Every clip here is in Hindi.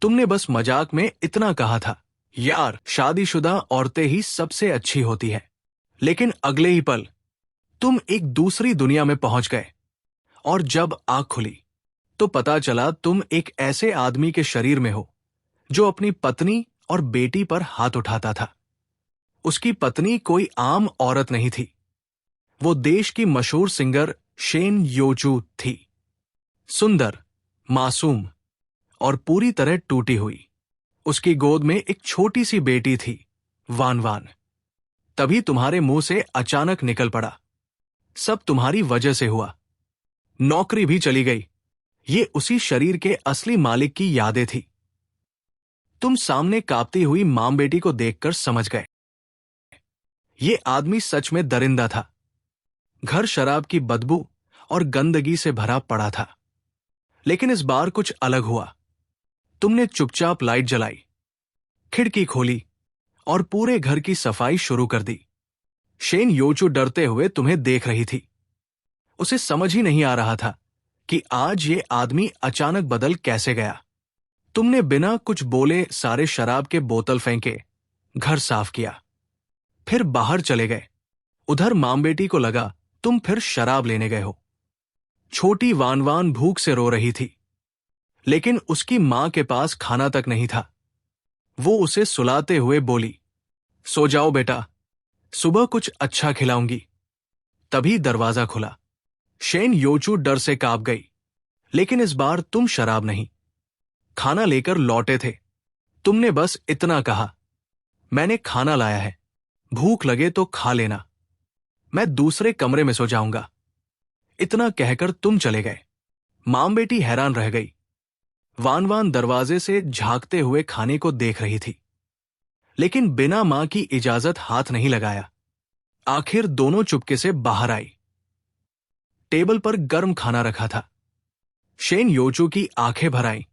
तुमने बस मजाक में इतना कहा था, यार शादीशुदा औरतें ही सबसे अच्छी होती है। लेकिन अगले ही पल तुम एक दूसरी दुनिया में पहुंच गए, और जब आंख खुली तो पता चला तुम एक ऐसे आदमी के शरीर में हो जो अपनी पत्नी और बेटी पर हाथ उठाता था। उसकी पत्नी कोई आम औरत नहीं थी, वो देश की मशहूर सिंगर शेन योचू थी। सुंदर, मासूम और पूरी तरह टूटी हुई। उसकी गोद में एक छोटी सी बेटी थी, वान वान। तभी तुम्हारे मुंह से अचानक निकल पड़ा, सब तुम्हारी वजह से हुआ। नौकरी भी चली गई। ये उसी शरीर के असली मालिक की यादें थी। तुम सामने कांपती हुई मां बेटी को देखकर समझ गए, ये आदमी सच में दरिंदा था। घर शराब की बदबू और गंदगी से भरा पड़ा था। लेकिन इस बार कुछ अलग हुआ। तुमने चुपचाप लाइट जलाई, खिड़की खोली और पूरे घर की सफाई शुरू कर दी। शेन योचू डरते हुए तुम्हें देख रही थी। उसे समझ ही नहीं आ रहा था कि आज ये आदमी अचानक बदल कैसे गया। तुमने बिना कुछ बोले सारे शराब के बोतल फेंके, घर साफ किया, फिर बाहर चले गए। उधर मां बेटी को लगा तुम फिर शराब लेने गए हो। छोटी वान वान भूख से रो रही थी, लेकिन उसकी मां के पास खाना तक नहीं था। वो उसे सुलाते हुए बोली, सो जाओ बेटा, सुबह कुछ अच्छा खिलाऊंगी। तभी दरवाजा खुला। शेन योचू डर से कांप गई। लेकिन इस बार तुम शराब नहीं, खाना लेकर लौटे थे। तुमने बस इतना कहा, मैंने खाना लाया है, भूख लगे तो खा लेना, मैं दूसरे कमरे में सो जाऊंगा। इतना कहकर तुम चले गए। मां बेटी हैरान रह गई। वान वान दरवाजे से झांकते हुए खाने को देख रही थी, लेकिन बिना मां की इजाजत हाथ नहीं लगाया। आखिर दोनों चुपके से बाहर आई। टेबल पर गर्म खाना रखा था। शेन योचू की आंखें भर आईं,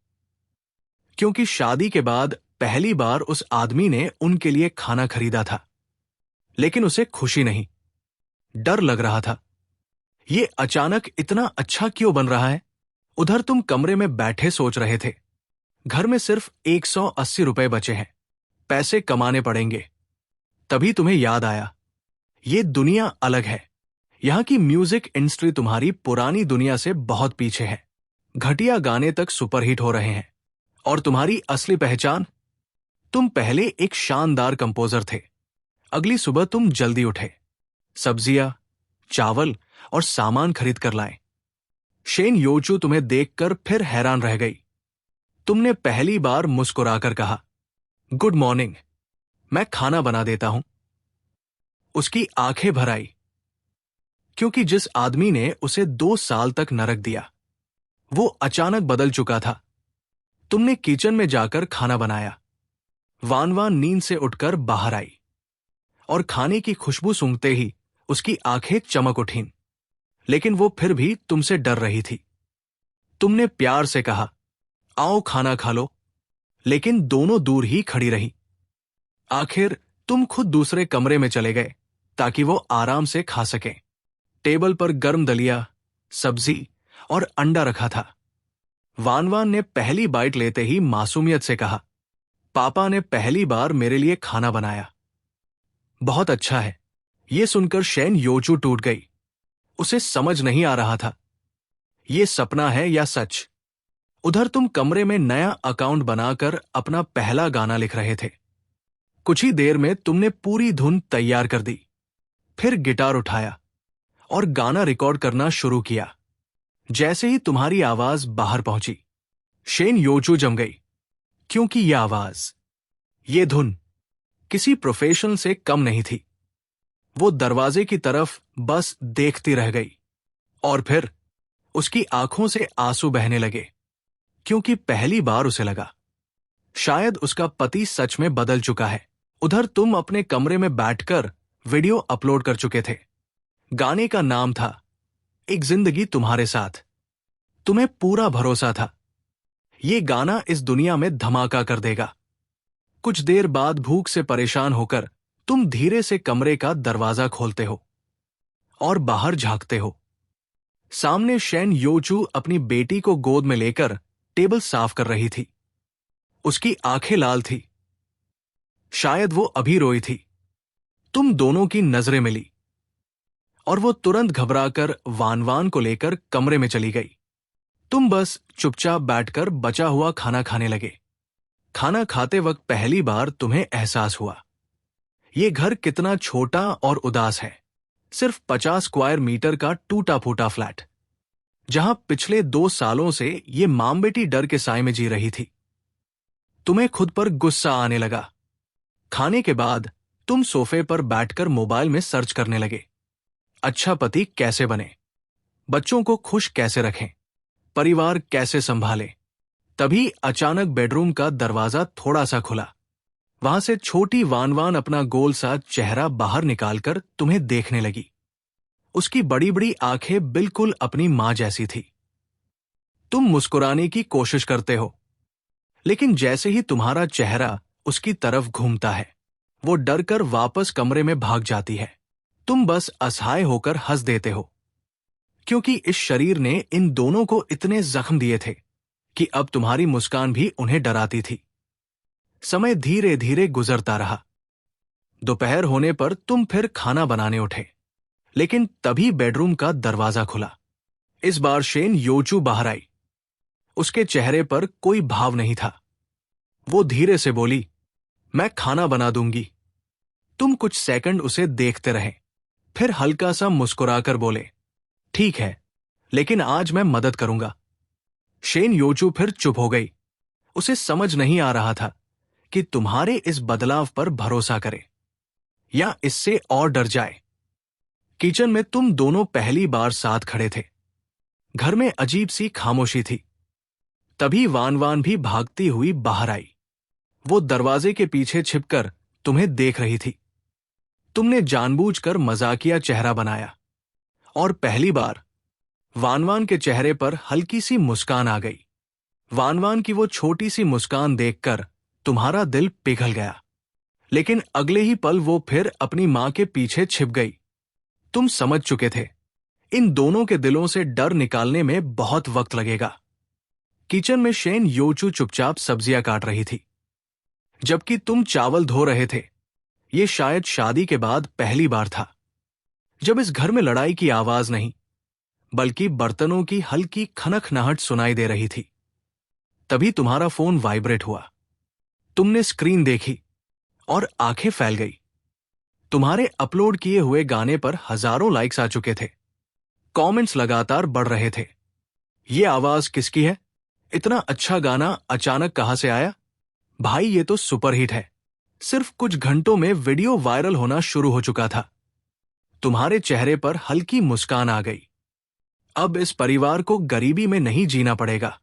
क्योंकि शादी के बाद पहली बार उस आदमी ने उनके लिए खाना खरीदा था। लेकिन उसे खुशी नहीं, डर लग रहा था। ये अचानक इतना अच्छा क्यों बन रहा है? उधर तुम कमरे में बैठे सोच रहे थे, घर में सिर्फ 180 रुपए बचे हैं, पैसे कमाने पड़ेंगे। तभी तुम्हें याद आया, ये दुनिया अलग है। यहां की म्यूजिक इंडस्ट्री तुम्हारी पुरानी दुनिया से बहुत पीछे है। घटिया गाने तक सुपरहिट हो रहे हैं। और तुम्हारी असली पहचान? तुम पहले एक शानदार कंपोजर थे। अगली सुबह तुम जल्दी उठे, सब्जियां, चावल और सामान खरीद कर लाए। शेन योचू तुम्हें देखकर फिर हैरान रह गई। तुमने पहली बार मुस्कुराकर कहा, गुड मॉर्निंग, मैं खाना बना देता हूं। उसकी आंखें भर आई, क्योंकि जिस आदमी ने उसे 2 साल तक नरक दिया, वो अचानक बदल चुका था। तुमने किचन में जाकर खाना बनाया। वान वान नींद से उठकर बाहर आई, और खाने की खुशबू सूंघते ही उसकी आंखें चमक उठीं। लेकिन वो फिर भी तुमसे डर रही थी। तुमने प्यार से कहा, आओ खाना खा लो, लेकिन दोनों दूर ही खड़ी रही। आखिर तुम खुद दूसरे कमरे में चले गए ताकि वो आराम से खा सकें। टेबल पर गर्म दलिया, सब्जी और अंडा रखा था। वान वान ने पहली बाइट लेते ही मासूमियत से कहा, पापा ने पहली बार मेरे लिए खाना बनाया, बहुत अच्छा है। यह सुनकर शेन योचू टूट गई। उसे समझ नहीं आ रहा था, ये सपना है या सच। उधर तुम कमरे में नया अकाउंट बनाकर अपना पहला गाना लिख रहे थे। कुछ ही देर में तुमने पूरी धुन तैयार कर दी, फिर गिटार उठाया और गाना रिकॉर्ड करना शुरू किया। जैसे ही तुम्हारी आवाज बाहर पहुंची, शेन योचू जम गई, क्योंकि यह आवाज, ये धुन किसी प्रोफेशनल से कम नहीं थी। वो दरवाजे की तरफ बस देखती रह गई, और फिर उसकी आंखों से आंसू बहने लगे, क्योंकि पहली बार उसे लगा शायद उसका पति सच में बदल चुका है। उधर तुम अपने कमरे में बैठकर वीडियो अपलोड कर चुके थे। गाने का नाम था एक जिंदगी तुम्हारे साथ। तुम्हें पूरा भरोसा था, ये गाना इस दुनिया में धमाका कर देगा। कुछ देर बाद भूख से परेशान होकर तुम धीरे से कमरे का दरवाजा खोलते हो और बाहर झांकते हो। सामने शेन योचू अपनी बेटी को गोद में लेकर टेबल साफ कर रही थी। उसकी आंखें लाल थी, शायद वो अभी रोई थी। तुम दोनों की नजरें मिली और वो तुरंत घबराकर वान वान को लेकर कमरे में चली गई। तुम बस चुपचाप बैठकर बचा हुआ खाना खाने लगे। खाना खाते वक्त पहली बार तुम्हें एहसास हुआ ये घर कितना छोटा और उदास है। सिर्फ 50 स्क्वायर मीटर का टूटा फूटा फ्लैट, जहां पिछले 2 सालों से ये मां बेटी डर के साए में जी रही थी। तुम्हें खुद पर गुस्सा आने लगा। खाने के बाद तुम सोफे पर बैठकर मोबाइल में सर्च करने लगे। अच्छा पति कैसे बने, बच्चों को खुश कैसे रखें, परिवार कैसे संभालें। तभी अचानक बेडरूम का दरवाजा थोड़ा सा खुला। वहां से छोटी वान वान अपना गोल सा चेहरा बाहर निकालकर तुम्हें देखने लगी। उसकी बड़ी बड़ी आंखें बिल्कुल अपनी मां जैसी थी। तुम मुस्कुराने की कोशिश करते हो, लेकिन जैसे ही तुम्हारा चेहरा उसकी तरफ घूमता है, वो डरकर वापस कमरे में भाग जाती है। तुम बस असहाय होकर हंस देते हो, क्योंकि इस शरीर ने इन दोनों को इतने जख्म दिए थे कि अब तुम्हारी मुस्कान भी उन्हें डराती थी। समय धीरे धीरे गुजरता रहा। दोपहर होने पर तुम फिर खाना बनाने उठे, लेकिन तभी बेडरूम का दरवाजा खुला। इस बार शेन योचू बाहर आई। उसके चेहरे पर कोई भाव नहीं था। वो धीरे से बोली, मैं खाना बना दूंगी। तुम कुछ सेकंड उसे देखते रहे, फिर हल्का सा मुस्कुराकर बोले, ठीक है, लेकिन आज मैं मदद करूंगा। शेन योचू फिर चुप हो गई। उसे समझ नहीं आ रहा था कि तुम्हारे इस बदलाव पर भरोसा करे या इससे और डर जाए। किचन में तुम दोनों पहली बार साथ खड़े थे। घर में अजीब सी खामोशी थी। तभी वान वान भी भागती हुई बाहर आई। वो दरवाजे के पीछे छिपकर तुम्हें देख रही थी। तुमने जानबूझकर मजाकिया चेहरा बनाया और पहली बार वान वान के चेहरे पर हल्की सी मुस्कान आ गई। वान वान की वो छोटी सी मुस्कान देखकर तुम्हारा दिल पिघल गया, लेकिन अगले ही पल वो फिर अपनी मां के पीछे छिप गई। तुम समझ चुके थे इन दोनों के दिलों से डर निकालने में बहुत वक्त लगेगा। किचन में शेन योचू चुपचाप सब्जियां काट रही थी, जबकि तुम चावल धो रहे थे। ये शायद शादी के बाद पहली बार था जब इस घर में लड़ाई की आवाज नहीं, बल्कि बर्तनों की हल्की खनखनाहट सुनाई दे रही थी। तभी तुम्हारा फोन वाइब्रेट हुआ। तुमने स्क्रीन देखी और आंखें फैल गई। तुम्हारे अपलोड किए हुए गाने पर हजारों लाइक्स आ चुके थे। कमेंट्स लगातार बढ़ रहे थे। ये आवाज किसकी है? इतना अच्छा गाना अचानक कहां से आया? भाई ये तो सुपरहिट है। सिर्फ कुछ घंटों में वीडियो वायरल होना शुरू हो चुका था। तुम्हारे चेहरे पर हल्की मुस्कान आ गई। अब इस परिवार को गरीबी में नहीं जीना पड़ेगा।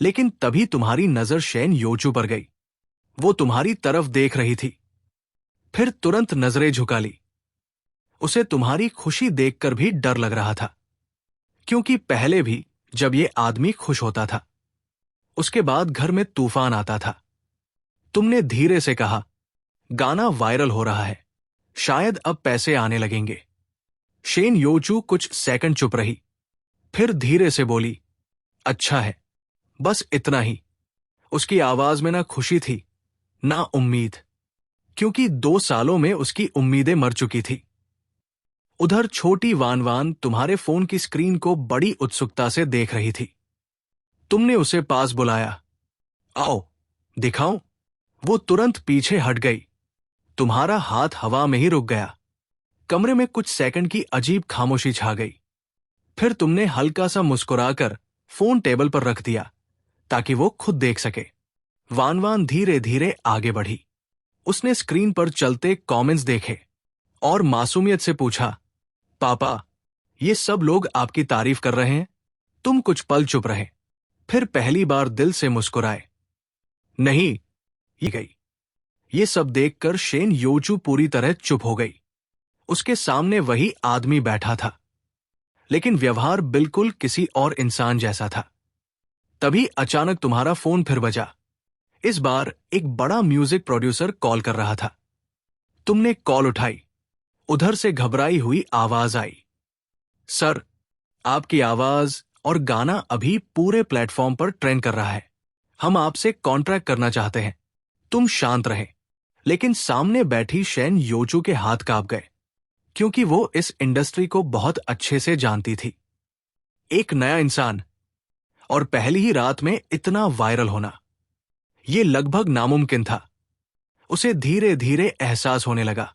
लेकिन तभी तुम्हारी नजर शेन योचू पर गई। वो तुम्हारी तरफ देख रही थी, फिर तुरंत नजरें झुका ली। उसे तुम्हारी खुशी देखकर भी डर लग रहा था, क्योंकि पहले भी जब ये आदमी खुश होता था, उसके बाद घर में तूफान आता था। तुमने धीरे से कहा, गाना वायरल हो रहा है, शायद अब पैसे आने लगेंगे। शेन योचू कुछ सेकंड चुप रही, फिर धीरे से बोली, अच्छा है, बस इतना ही। उसकी आवाज में ना खुशी थी ना उम्मीद, क्योंकि 2 सालों में उसकी उम्मीदें मर चुकी थी। उधर छोटी वान वान तुम्हारे फोन की स्क्रीन को बड़ी उत्सुकता से देख रही थी। तुमने उसे पास बुलाया, आओ दिखाऊं। वो तुरंत पीछे हट गई। तुम्हारा हाथ हवा में ही रुक गया। कमरे में कुछ सेकंड की अजीब खामोशी छा गई। फिर तुमने हल्का सा मुस्कुराकर फोन टेबल पर रख दिया ताकि वो खुद देख सके। वान वान धीरे धीरे आगे बढ़ी। उसने स्क्रीन पर चलते कमेंट्स देखे और मासूमियत से पूछा, पापा, ये सब लोग आपकी तारीफ कर रहे हैं? तुम कुछ पल चुप रहे, फिर पहली बार दिल से मुस्कुराए। नहीं, ये गई। ये सब देखकर शेन योचू पूरी तरह चुप हो गई। उसके सामने वही आदमी बैठा था, लेकिन व्यवहार बिल्कुल किसी और इंसान जैसा था। तभी अचानक तुम्हारा फोन फिर बजा। इस बार एक बड़ा म्यूजिक प्रोड्यूसर कॉल कर रहा था। तुमने कॉल उठाई। उधर से घबराई हुई आवाज आई, सर, आपकी आवाज और गाना अभी पूरे प्लेटफॉर्म पर ट्रेंड कर रहा है। हम आपसे कॉन्ट्रैक्ट करना चाहते हैं। तुम शांत रहे। लेकिन सामने बैठी शेन योचू के हाथ कांप गए, क्योंकि वो इस इंडस्ट्री को बहुत अच्छे से जानती थी। एक नया इंसान, और पहली ही रात में इतना वायरल होना, ये लगभग नामुमकिन था। उसे धीरे धीरे एहसास होने लगा,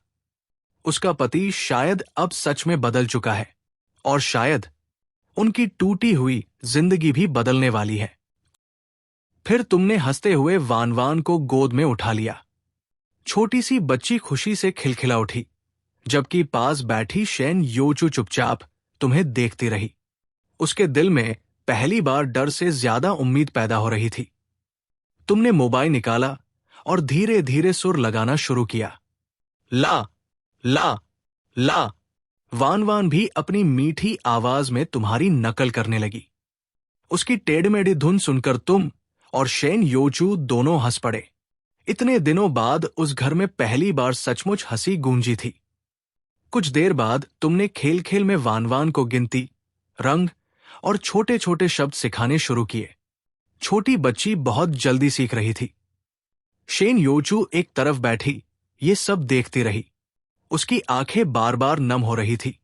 उसका पति शायद अब सच में बदल चुका है, और शायद उनकी टूटी हुई जिंदगी भी बदलने वाली है। फिर तुमने हंसते हुए वान वान को गोद में उठा लिया। छोटी सी बच्ची खुशी से खिलखिला उठी, जबकि पास बैठी शेन योचू चुपचाप तुम्हें देखती रही। उसके दिल में पहली बार डर से ज्यादा उम्मीद पैदा हो रही थी। तुमने मोबाइल निकाला और धीरे धीरे सुर लगाना शुरू किया। ला ला ला। वान वान भी अपनी मीठी आवाज में तुम्हारी नकल करने लगी। उसकी टेढ़मेढ़ी धुन सुनकर तुम और शेन योचू दोनों हंस पड़े। इतने दिनों बाद उस घर में पहली बार सचमुच हंसी गूंजी थी। कुछ देर बाद तुमने खेल खेल में वान वान को गिनती, रंग और छोटे छोटे शब्द सिखाने शुरू किए। छोटी बच्ची बहुत जल्दी सीख रही थी। शेन योचू एक तरफ बैठी ये सब देखती रही। उसकी आंखें बार बार नम हो रही थी,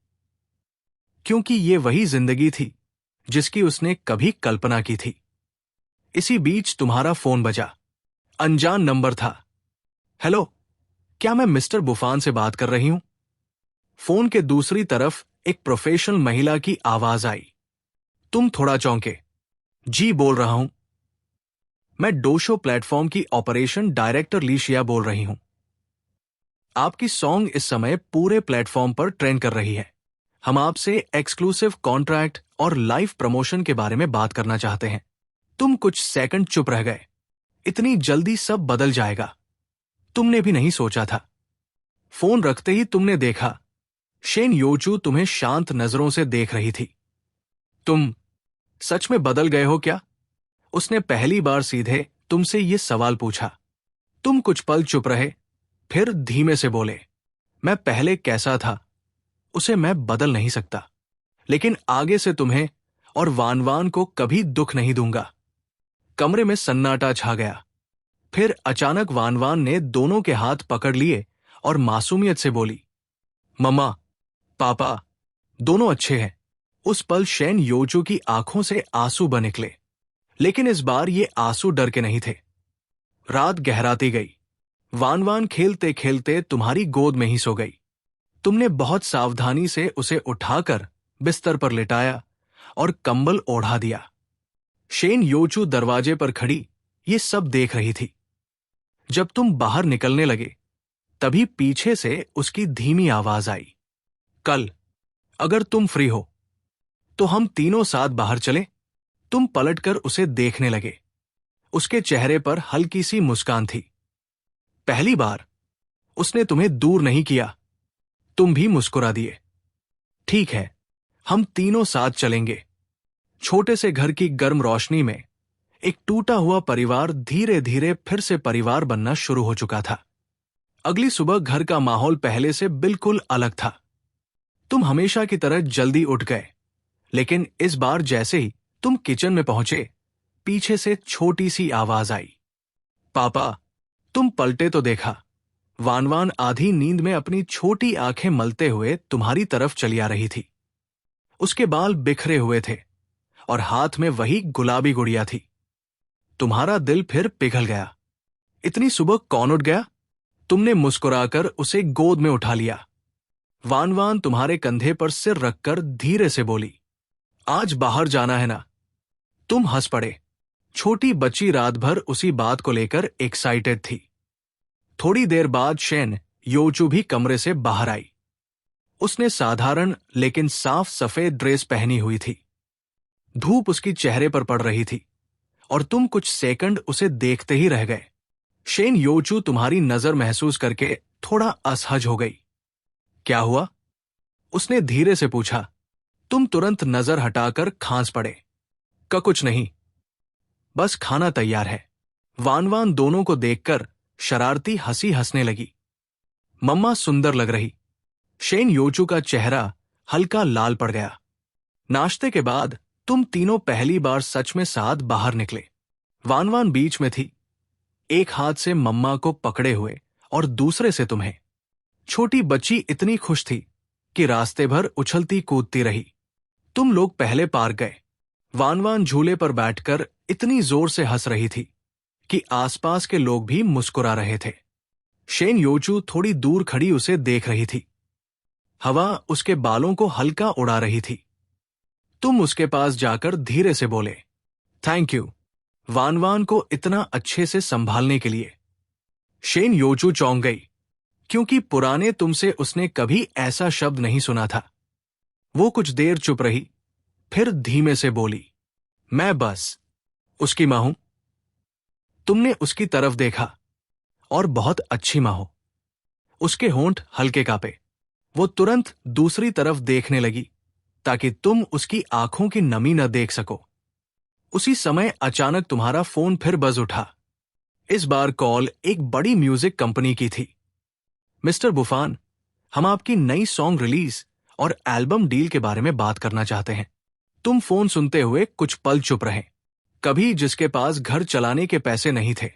क्योंकि ये वही जिंदगी थी जिसकी उसने कभी कल्पना की थी। इसी बीच तुम्हारा फोन बजा। अनजान नंबर था। हेलो, क्या मैं मिस्टर बुफान से बात कर रही हूं? फोन के दूसरी तरफ एक प्रोफेशनल महिला की आवाज आई। तुम थोड़ा चौंके। जी, बोल रहा हूं। मैं डोशो प्लेटफॉर्म की ऑपरेशन डायरेक्टर लीशिया बोल रही हूं। आपकी सॉन्ग इस समय पूरे प्लेटफॉर्म पर ट्रेंड कर रही है। हम आपसे एक्सक्लूसिव कॉन्ट्रैक्ट और लाइव प्रमोशन के बारे में बात करना चाहते हैं। तुम कुछ सेकंड चुप रह गए। इतनी जल्दी सब बदल जाएगा, तुमने भी नहीं सोचा था। फोन रखते ही तुमने देखा, शेन योचू तुम्हें शांत नजरों से देख रही थी। तुम सच में बदल गए हो क्या? उसने पहली बार सीधे तुमसे ये सवाल पूछा। तुम कुछ पल चुप रहे, फिर धीमे से बोले, मैं पहले कैसा था उसे मैं बदल नहीं सकता, लेकिन आगे से तुम्हें और वान वान को कभी दुख नहीं दूंगा। कमरे में सन्नाटा छा गया। फिर अचानक वान वान ने दोनों के हाथ पकड़ लिए और मासूमियत से बोली, मम्मा, पापा, दोनों अच्छे हैं। उस पल शेन योचू की आंखों से आंसू बह निकले, लेकिन इस बार ये आंसू डर के नहीं थे। रात गहराती गई। वान वान खेलते खेलते तुम्हारी गोद में ही सो गई। तुमने बहुत सावधानी से उसे उठाकर बिस्तर पर लिटाया और कंबल ओढ़ा दिया। शेन योचू दरवाजे पर खड़ी ये सब देख रही थी। जब तुम बाहर निकलने लगे, तभी पीछे से उसकी धीमी आवाज आई, कल अगर तुम फ्री हो तो हम तीनों साथ बाहर चले। तुम पलटकर उसे देखने लगे। उसके चेहरे पर हल्की सी मुस्कान थी। पहली बार उसने तुम्हें दूर नहीं किया, तुम भी मुस्कुरा दिए। ठीक है, हम तीनों साथ चलेंगे। छोटे से घर की गर्म रोशनी में एक टूटा हुआ परिवार धीरे धीरे फिर से परिवार बनना शुरू हो चुका था। अगली सुबह घर का माहौल पहले से बिल्कुल अलग था। तुम हमेशा की तरह जल्दी उठ गए, लेकिन इस बार जैसे ही तुम किचन में पहुंचे, पीछे से छोटी सी आवाज आई, पापा। तुम पलटे तो देखा, वान वान आधी नींद में अपनी छोटी आंखें मलते हुए तुम्हारी तरफ चली आ रही थी। उसके बाल बिखरे हुए थे और हाथ में वही गुलाबी गुड़िया थी। तुम्हारा दिल फिर पिघल गया। इतनी सुबह कौन उठ गया? तुमने मुस्कुराकर उसे गोद में उठा लिया। वान वान तुम्हारे कंधे पर सिर रखकर धीरे से बोली, आज बाहर जाना है ना? तुम हंस पड़े। छोटी बच्ची रात भर उसी बात को लेकर एक्साइटेड थी। थोड़ी देर बाद शेन योचू भी कमरे से बाहर आई। उसने साधारण लेकिन साफ सफेद ड्रेस पहनी हुई थी। धूप उसकी चेहरे पर पड़ रही थी और तुम कुछ सेकंड उसे देखते ही रह गए। शेन योचू तुम्हारी नजर महसूस करके थोड़ा असहज हो गई। क्या हुआ? उसने धीरे से पूछा। तुम तुरंत नजर हटाकर खांस पड़े। कुछ नहीं, बस खाना तैयार है। वान वान दोनों को देखकर शरारती हंसी हंसने लगी। मम्मा सुंदर लग रही। शेन योचू का चेहरा हल्का लाल पड़ गया। नाश्ते के बाद तुम तीनों पहली बार सच में साथ बाहर निकले। वान वान बीच में थी, एक हाथ से मम्मा को पकड़े हुए और दूसरे से तुम्हें। छोटी बच्ची इतनी खुश थी कि रास्ते भर उछलती कूदती रही। तुम लोग पहले पार्क गए। वान वान झूले पर बैठकर इतनी जोर से हंस रही थी कि आसपास के लोग भी मुस्कुरा रहे थे। शेन योचू थोड़ी दूर खड़ी उसे देख रही थी। हवा उसके बालों को हल्का उड़ा रही थी। तुम उसके पास जाकर धीरे से बोले, थैंक यू, वान वान को इतना अच्छे से संभालने के लिए। शेन योचू चौंक गई, क्योंकि पुराने तुमसे उसने कभी ऐसा शब्द नहीं सुना था। वो कुछ देर चुप रही, फिर धीमे से बोली, मैं बस उसकी मां हूं। तुमने उसकी तरफ देखा, और बहुत अच्छी मां हो। उसके होंठ हल्के कांपे। वो तुरंत दूसरी तरफ देखने लगी ताकि तुम उसकी आंखों की नमी न देख सको। उसी समय अचानक तुम्हारा फोन फिर बज उठा। इस बार कॉल एक बड़ी म्यूजिक कंपनी की थी। मिस्टर बुफान, हम आपकी नई सॉन्ग रिलीज और एल्बम डील के बारे में बात करना चाहते हैं। तुम फोन सुनते हुए कुछ पल चुप रहे। कभी जिसके पास घर चलाने के पैसे नहीं थे,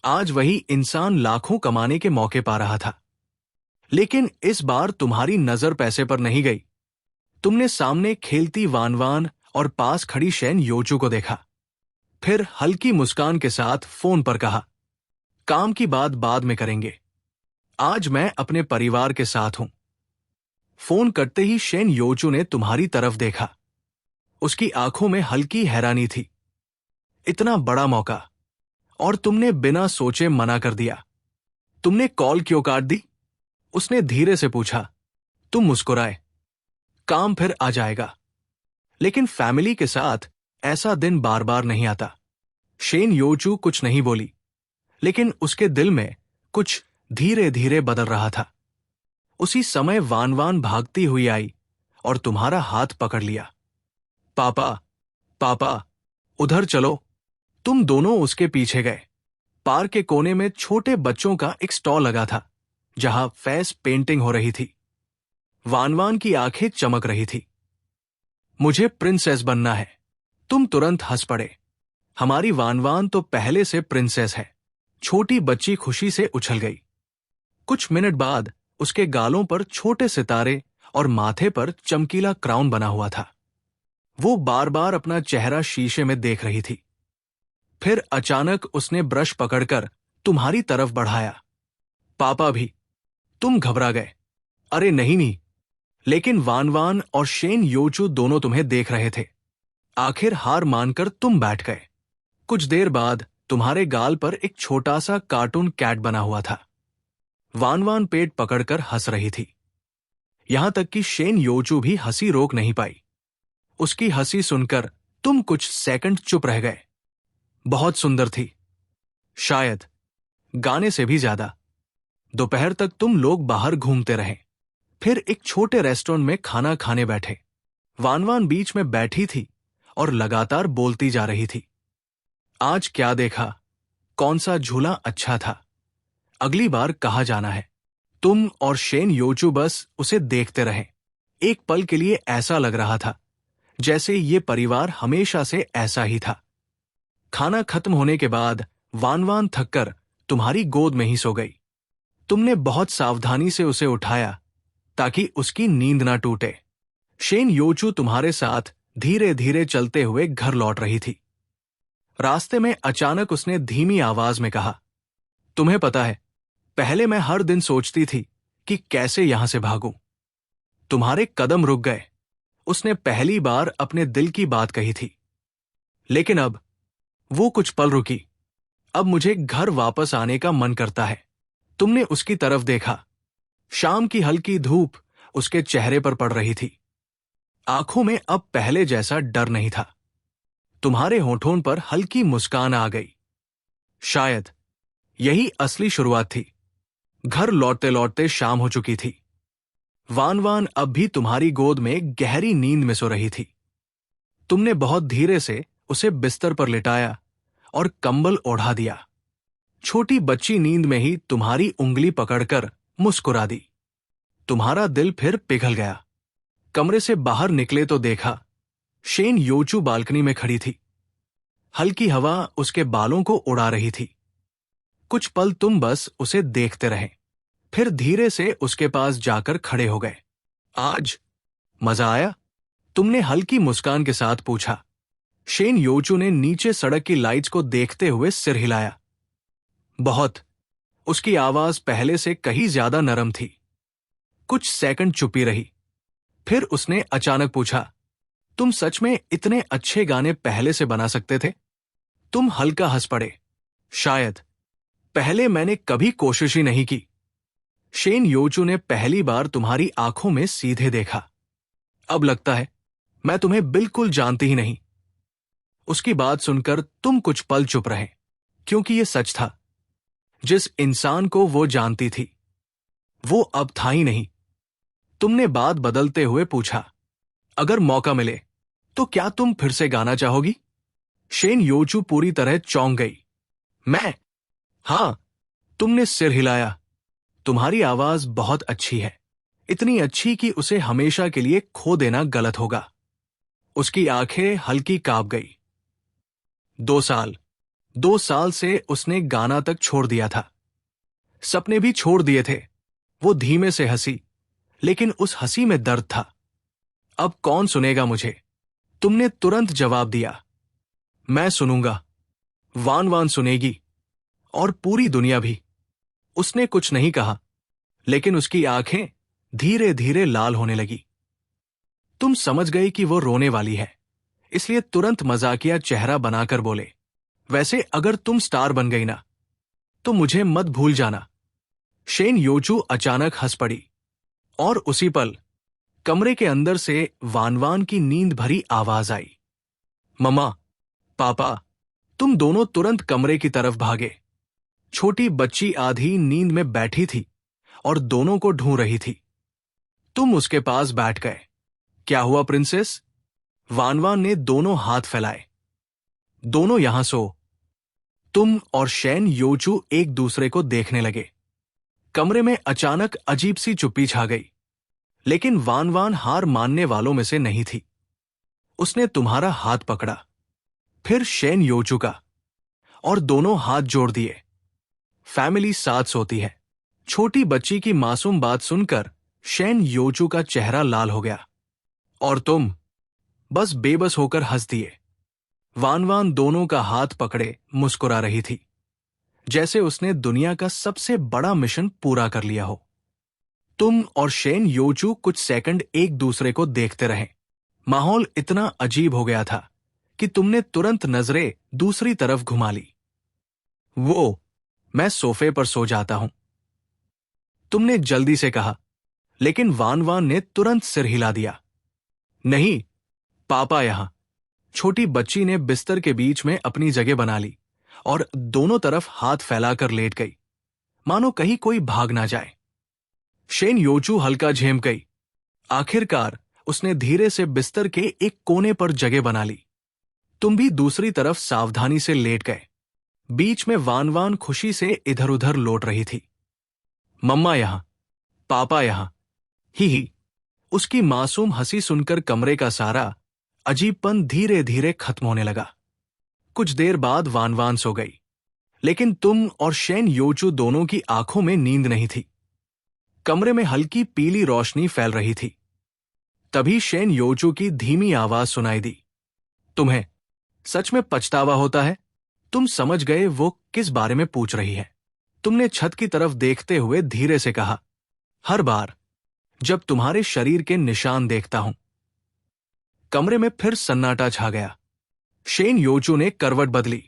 आज वही इंसान लाखों कमाने के मौके पा रहा था। लेकिन इस बार तुम्हारी नजर पैसे पर नहीं गई। तुमने सामने खेलती वान वान और पास खड़ी शेन योचू को देखा। फिर हल्की मुस्कान के साथ फोन पर कहा, काम की बात बाद में करेंगे, आज मैं अपने परिवार के साथ हूं। फोन कटते ही शेन योचू ने तुम्हारी तरफ देखा। उसकी आंखों में हल्की हैरानी थी। इतना बड़ा मौका, और तुमने बिना सोचे मना कर दिया। तुमने कॉल क्यों काट दी? उसने धीरे से पूछा। तुम मुस्कुराए, काम फिर आ जाएगा, लेकिन फैमिली के साथ ऐसा दिन बार बार नहीं आता। शेन योचू कुछ नहीं बोली, लेकिन उसके दिल में कुछ धीरे धीरे बदल रहा था। उसी समय वान वान भागती हुई आई और तुम्हारा हाथ पकड़ लिया। पापा, पापा, उधर चलो। तुम दोनों उसके पीछे गए। पार्क के कोने में छोटे बच्चों का एक स्टॉल लगा था, जहां फेस पेंटिंग हो रही थी। वान वान की आंखें चमक रही थी। मुझे प्रिंसेस बनना है। तुम तुरंत हंस पड़े। हमारी वान वान तो पहले से प्रिंसेस है। छोटी बच्ची खुशी से उछल गई। कुछ मिनट बाद उसके गालों पर छोटे सितारे और माथे पर चमकीला क्राउन बना हुआ था। वो बार बार अपना चेहरा शीशे में देख रही थी। फिर अचानक उसने ब्रश पकड़कर तुम्हारी तरफ बढ़ाया। पापा भी। तुम घबरा गए। अरे नहीं नहीं। लेकिन वान वान और शेन योचू दोनों तुम्हें देख रहे थे। आखिर हार मानकर तुम बैठ गए। कुछ देर बाद तुम्हारे गाल पर एक छोटा सा कार्टून कैट बना हुआ था। वान वान पेट पकड़कर हंस रही थी। यहां तक कि शेन योचू भी हंसी रोक नहीं पाई। उसकी हंसी सुनकर तुम कुछ सेकंड चुप रह गए। बहुत सुंदर थी, शायद गाने से भी ज्यादा। दोपहर तक तुम लोग बाहर घूमते रहे। फिर एक छोटे रेस्टोरेंट में खाना खाने बैठे। वान वान बीच में बैठी थी और लगातार बोलती जा रही थी। आज क्या देखा? कौन सा झूला अच्छा था? अगली बार कहाँ जाना है? तुम और शेन योचू बस उसे देखते रहे। एक पल के लिए ऐसा लग रहा था जैसे ये परिवार हमेशा से ऐसा ही था। खाना खत्म होने के बाद वान वान थककर तुम्हारी गोद में ही सो गई। तुमने बहुत सावधानी से उसे उठाया ताकि उसकी नींद ना टूटे। शेन योचू तुम्हारे साथ धीरे धीरे चलते हुए घर लौट रही थी। रास्ते में अचानक उसने धीमी आवाज में कहा, तुम्हें पता है, पहले मैं हर दिन सोचती थी कि कैसे यहां से भागूं। तुम्हारे कदम रुक गए। उसने पहली बार अपने दिल की बात कही थी। लेकिन अब वो कुछ पल रुकी। अब मुझे घर वापस आने का मन करता है। तुमने उसकी तरफ देखा। शाम की हल्की धूप उसके चेहरे पर पड़ रही थी। आंखों में अब पहले जैसा डर नहीं था। तुम्हारे होठों पर हल्की मुस्कान आ गई। शायद यही असली शुरुआत थी। घर लौटते लौटते शाम हो चुकी थी। वान वान अब भी तुम्हारी गोद में गहरी नींद में सो रही थी। तुमने बहुत धीरे से उसे बिस्तर पर लिटाया और कंबल ओढ़ा दिया। छोटी बच्ची नींद में ही तुम्हारी उंगली पकड़कर मुस्कुरा दी। तुम्हारा दिल फिर पिघल गया। कमरे से बाहर निकले तो देखा शेन योचू बालकनी में खड़ी थी। हल्की हवा उसके बालों को उड़ा रही थी। कुछ पल तुम बस उसे देखते रहे, फिर धीरे से उसके पास जाकर खड़े हो गए। आज मजा आया? तुमने हल्की मुस्कान के साथ पूछा। शेन योचू ने नीचे सड़क की लाइट्स को देखते हुए सिर हिलाया। बहुत। उसकी आवाज पहले से कहीं ज्यादा नरम थी। कुछ सेकंड चुपी रही, फिर उसने अचानक पूछा, तुम सच में इतने अच्छे गाने पहले से बना सकते थे? तुम हल्का हंस पड़े। शायद। पहले मैंने कभी कोशिश ही नहीं की। शेन योचू ने पहली बार तुम्हारी आंखों में सीधे देखा। अब लगता है मैं तुम्हें बिल्कुल जानती ही नहीं। उसकी बात सुनकर तुम कुछ पल चुप रहे, क्योंकि यह सच था। जिस इंसान को वो जानती थी, वो अब था ही नहीं। तुमने बात बदलते हुए पूछा, अगर मौका मिले तो क्या तुम फिर से गाना चाहोगी? शेन योचू पूरी तरह चौंक गई। मैं? हां। तुमने सिर हिलाया। तुम्हारी आवाज बहुत अच्छी है, इतनी अच्छी कि उसे हमेशा के लिए खो देना गलत होगा। उसकी आंखें हल्की कांप गई। 2 साल से उसने गाना तक छोड़ दिया था। सपने भी छोड़ दिए थे। वो धीमे से हंसी, लेकिन उस हंसी में दर्द था। अब कौन सुनेगा मुझे? तुमने तुरंत जवाब दिया। मैं सुनूंगा। वान वान सुनेगी, और पूरी दुनिया भी। उसने कुछ नहीं कहा, लेकिन उसकी आंखें धीरे धीरे लाल होने लगी। तुम समझ गई कि वो रोने वाली है, इसलिए तुरंत मजाकिया चेहरा बनाकर बोले, वैसे अगर तुम स्टार बन गई ना, तो मुझे मत भूल जाना। शेन योचू अचानक हंस पड़ी, और उसी पल कमरे के अंदर से वानवान की नींद भरी आवाज आई। मम्मा, पापा। तुम दोनों तुरंत कमरे की तरफ भागे। छोटी बच्ची आधी नींद में बैठी थी और दोनों को ढूंढ रही थी। तुम उसके पास बैठ गए। क्या हुआ प्रिंसेस? वानवान ने दोनों हाथ फैलाए। दोनों यहां सो। तुम और शेन योचू एक दूसरे को देखने लगे। कमरे में अचानक अजीब सी चुप्पी छा गई, लेकिन वानवान हार मानने वालों में से नहीं थी। उसने तुम्हारा हाथ पकड़ा, फिर शेन योचू का, और दोनों हाथ जोड़ दिए। फैमिली साथ सोती है। छोटी बच्ची की मासूम बात सुनकर शेन योचू का चेहरा लाल हो गया, और तुम बस बेबस होकर हंस दिए। वानवान दोनों का हाथ पकड़े मुस्कुरा रही थी, जैसे उसने दुनिया का सबसे बड़ा मिशन पूरा कर लिया हो। तुम और शेन योचू कुछ सेकंड एक दूसरे को देखते रहे। माहौल इतना अजीब हो गया था कि तुमने तुरंत नजरें दूसरी तरफ घुमा ली। मैं सोफे पर सो जाता हूं, तुमने जल्दी से कहा, लेकिन वानवान ने तुरंत सिर हिला दिया। नहीं, पापा यहां। छोटी बच्ची ने बिस्तर के बीच में अपनी जगह बना ली और दोनों तरफ हाथ फैलाकर लेट गई, मानो कहीं कोई भाग ना जाए। शेन योचू हल्का झेम गई। आखिरकार उसने धीरे से बिस्तर के एक कोने पर जगह बना ली। तुम भी दूसरी तरफ सावधानी से लेट गए। बीच में वानवान खुशी से इधर उधर लौट रही थी। मम्मा यहां, पापा यहां। ही। उसकी मासूम हंसी सुनकर कमरे का सारा अजीबपन धीरे धीरे खत्म होने लगा। कुछ देर बाद वानवान सो गई, लेकिन तुम और शेन योचू दोनों की आंखों में नींद नहीं थी। कमरे में हल्की पीली रोशनी फैल रही थी। तभी शेन योचू की धीमी आवाज सुनाई दी। तुम्हें सच में पछतावा होता है? तुम समझ गए वो किस बारे में पूछ रही है। तुमने छत की तरफ देखते हुए धीरे से कहा, हर बार जब तुम्हारे शरीर के निशान देखता हूं। कमरे में फिर सन्नाटा छा गया। शेन योचू ने करवट बदली।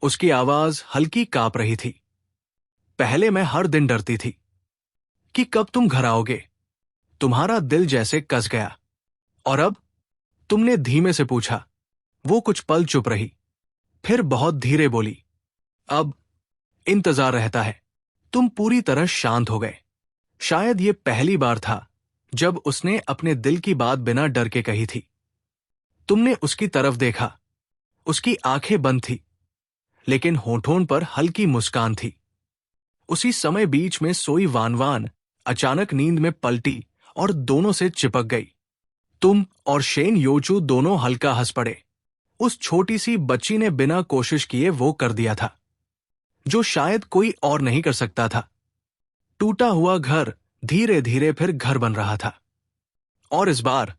उसकी आवाज हल्की कांप रही थी। पहले मैं हर दिन डरती थी कि कब तुम घर आओगे। तुम्हारा दिल जैसे कस गया। और अब? तुमने धीमे से पूछा। वो कुछ पल चुप रही, फिर बहुत धीरे बोली, अब इंतजार रहता है। तुम पूरी तरह शांत हो गए। शायद ये पहली बार था जब उसने अपने दिल की बात बिना डर के कही थी। तुमने उसकी तरफ देखा। उसकी आंखें बंद थी, लेकिन होठों पर हल्की मुस्कान थी। उसी समय बीच में सोई वानवान अचानक नींद में पलटी और दोनों से चिपक गई। तुम और शेन योचू दोनों हल्का हंस पड़े। उस छोटी सी बच्ची ने बिना कोशिश किए वो कर दिया था जो शायद कोई और नहीं कर सकता था। टूटा हुआ घर धीरे धीरे फिर घर बन रहा था, और इस बार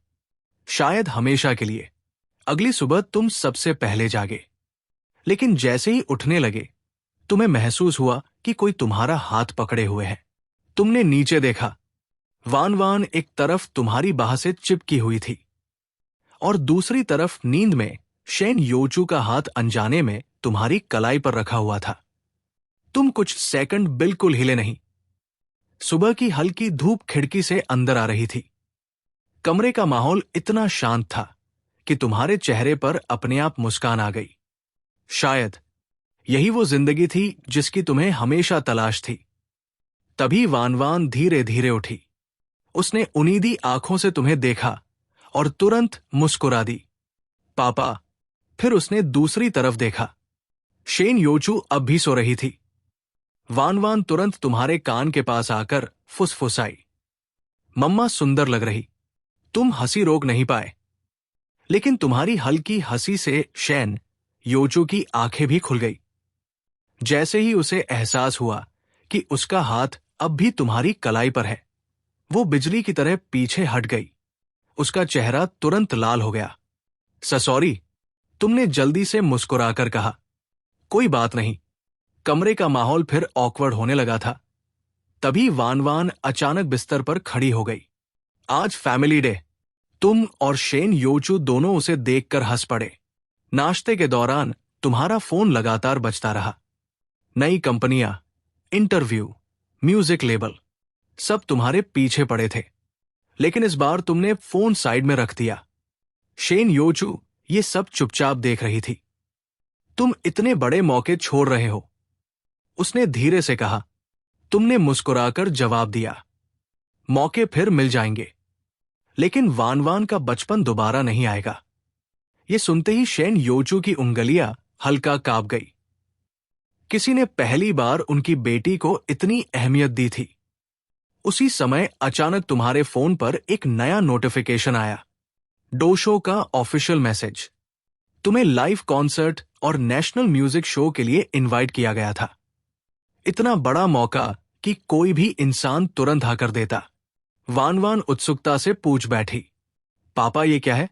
शायद हमेशा के लिए। अगली सुबह तुम सबसे पहले जागे, लेकिन जैसे ही उठने लगे तुम्हें महसूस हुआ कि कोई तुम्हारा हाथ पकड़े हुए है। तुमने नीचे देखा, वान वान एक तरफ तुम्हारी बाह से चिपकी हुई थी और दूसरी तरफ नींद में शेन योचू का हाथ अनजाने में तुम्हारी कलाई पर रखा हुआ था। तुम कुछ सेकंड बिल्कुल हिले नहीं। सुबह की हल्की धूप खिड़की से अंदर आ रही थी। कमरे का माहौल इतना शांत था कि तुम्हारे चेहरे पर अपने आप मुस्कान आ गई। शायद यही वो जिंदगी थी जिसकी तुम्हें हमेशा तलाश थी। तभी वान वान धीरे धीरे उठी। उसने उनीदी आंखों से तुम्हें देखा और तुरंत मुस्कुरा दी, पापा। फिर उसने दूसरी तरफ देखा। शेन योचू अब भी सो रही थी। वान वान तुरंत तुम्हारे कान के पास आकर फुसफुसाई, मम्मा सुंदर लग रही। तुम हंसी रोक नहीं पाए, लेकिन तुम्हारी हल्की हंसी से शेन योचू की आंखें भी खुल गई। जैसे ही उसे एहसास हुआ कि उसका हाथ अब भी तुम्हारी कलाई पर है, वो बिजली की तरह पीछे हट गई। उसका चेहरा तुरंत लाल हो गया। सॉरी, तुमने जल्दी से मुस्कुराकर कहा। कोई बात नहीं। कमरे का माहौल फिर ऑकवर्ड होने लगा था। तभी वान वान अचानक बिस्तर पर खड़ी हो गई। आज फैमिली डे। तुम और शेन योचू दोनों उसे देखकर हंस पड़े। नाश्ते के दौरान तुम्हारा फोन लगातार बजता रहा। नई कंपनियां, इंटरव्यू, म्यूजिक लेबल, सब तुम्हारे पीछे पड़े थे। लेकिन इस बार तुमने फोन साइड में रख दिया। शेन योचू ये सब चुपचाप देख रही थी। तुम इतने बड़े मौके छोड़ रहे हो, उसने धीरे से कहा। तुमने मुस्कुराकर जवाब दिया, मौके फिर मिल जाएंगे, लेकिन वान वान का बचपन दोबारा नहीं आएगा। ये सुनते ही शेन योचू की उंगलियां हल्का कांप गई। किसी ने पहली बार उनकी बेटी को इतनी अहमियत दी थी। उसी समय अचानक तुम्हारे फोन पर एक नया नोटिफिकेशन आया। डोशो का ऑफिशियल मैसेज। तुम्हें लाइव कॉन्सर्ट और नेशनल म्यूजिक शो के लिए इनवाइट किया गया था। इतना बड़ा मौका कि कोई भी इंसान तुरंत हाँ कर देता। वान वान उत्सुकता से पूछ बैठी, पापा ये क्या है?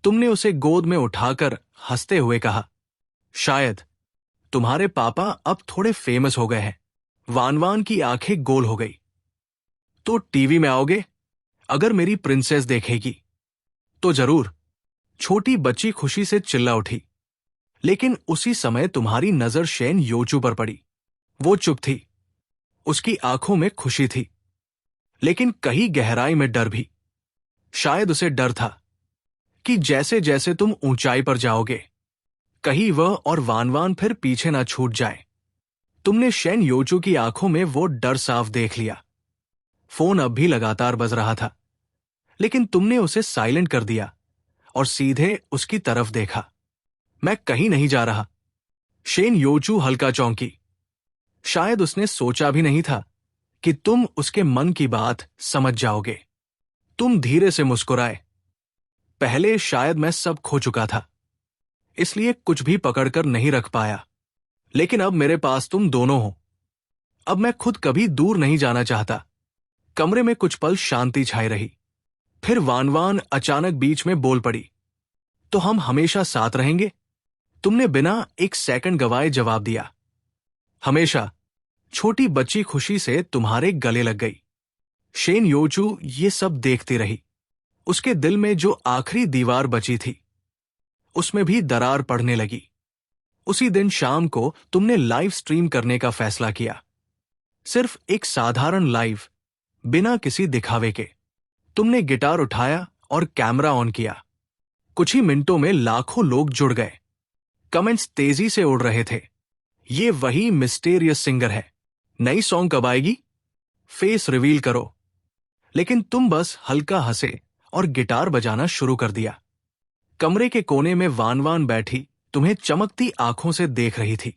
तुमने उसे गोद में उठाकर हंसते हुए कहा, शायद तुम्हारे पापा अब थोड़े फेमस हो गए हैं। वान वान की आंखें गोल हो गई। तो टीवी में आओगे? अगर मेरी प्रिंसेस देखेगी तो जरूर, छोटी बच्ची खुशी से चिल्ला उठी। लेकिन उसी समय तुम्हारी नजर शेन योचू पर पड़ी। वो चुप थी। उसकी आंखों में खुशी थी, लेकिन कहीं गहराई में डर भी। शायद उसे डर था कि जैसे जैसे तुम ऊंचाई पर जाओगे, कहीं वह और वान वान फिर पीछे ना छूट जाए। तुमने शेन योचू की आंखों में वो डर साफ देख लिया। फोन अब भी लगातार बज रहा था, लेकिन तुमने उसे साइलेंट कर दिया और सीधे उसकी तरफ देखा। मैं कहीं नहीं जा रहा। शेन योचू हल्का चौंकी। शायद उसने सोचा भी नहीं था कि तुम उसके मन की बात समझ जाओगे। तुम धीरे से मुस्कुराए। पहले शायद मैं सब खो चुका था, इसलिए कुछ भी पकड़कर नहीं रख पाया, लेकिन अब मेरे पास तुम दोनों हो। अब मैं खुद कभी दूर नहीं जाना चाहता। कमरे में कुछ पल शांति छाई रही। फिर वान वान अचानक बीच में बोल पड़ी, तो हम हमेशा साथ रहेंगे? तुमने बिना एक सेकंड गवाए जवाब दिया, हमेशा। छोटी बच्ची खुशी से तुम्हारे गले लग गई। शेन योचू ये सब देखती रही। उसके दिल में जो आखिरी दीवार बची थी, उसमें भी दरार पड़ने लगी। उसी दिन शाम को तुमने लाइव स्ट्रीम करने का फैसला किया। सिर्फ एक साधारण लाइव, बिना किसी दिखावे के। तुमने गिटार उठाया और कैमरा ऑन किया। कुछ ही मिनटों में लाखों लोग जुड़ गए। कमेंट्स तेजी से उड़ रहे थे। ये वही मिस्टीरियस सिंगर है। नई सॉन्ग कब आएगी? फेस रिवील करो। लेकिन तुम बस हल्का हंसे और गिटार बजाना शुरू कर दिया। कमरे के कोने में वान वान बैठी तुम्हें चमकती आंखों से देख रही थी।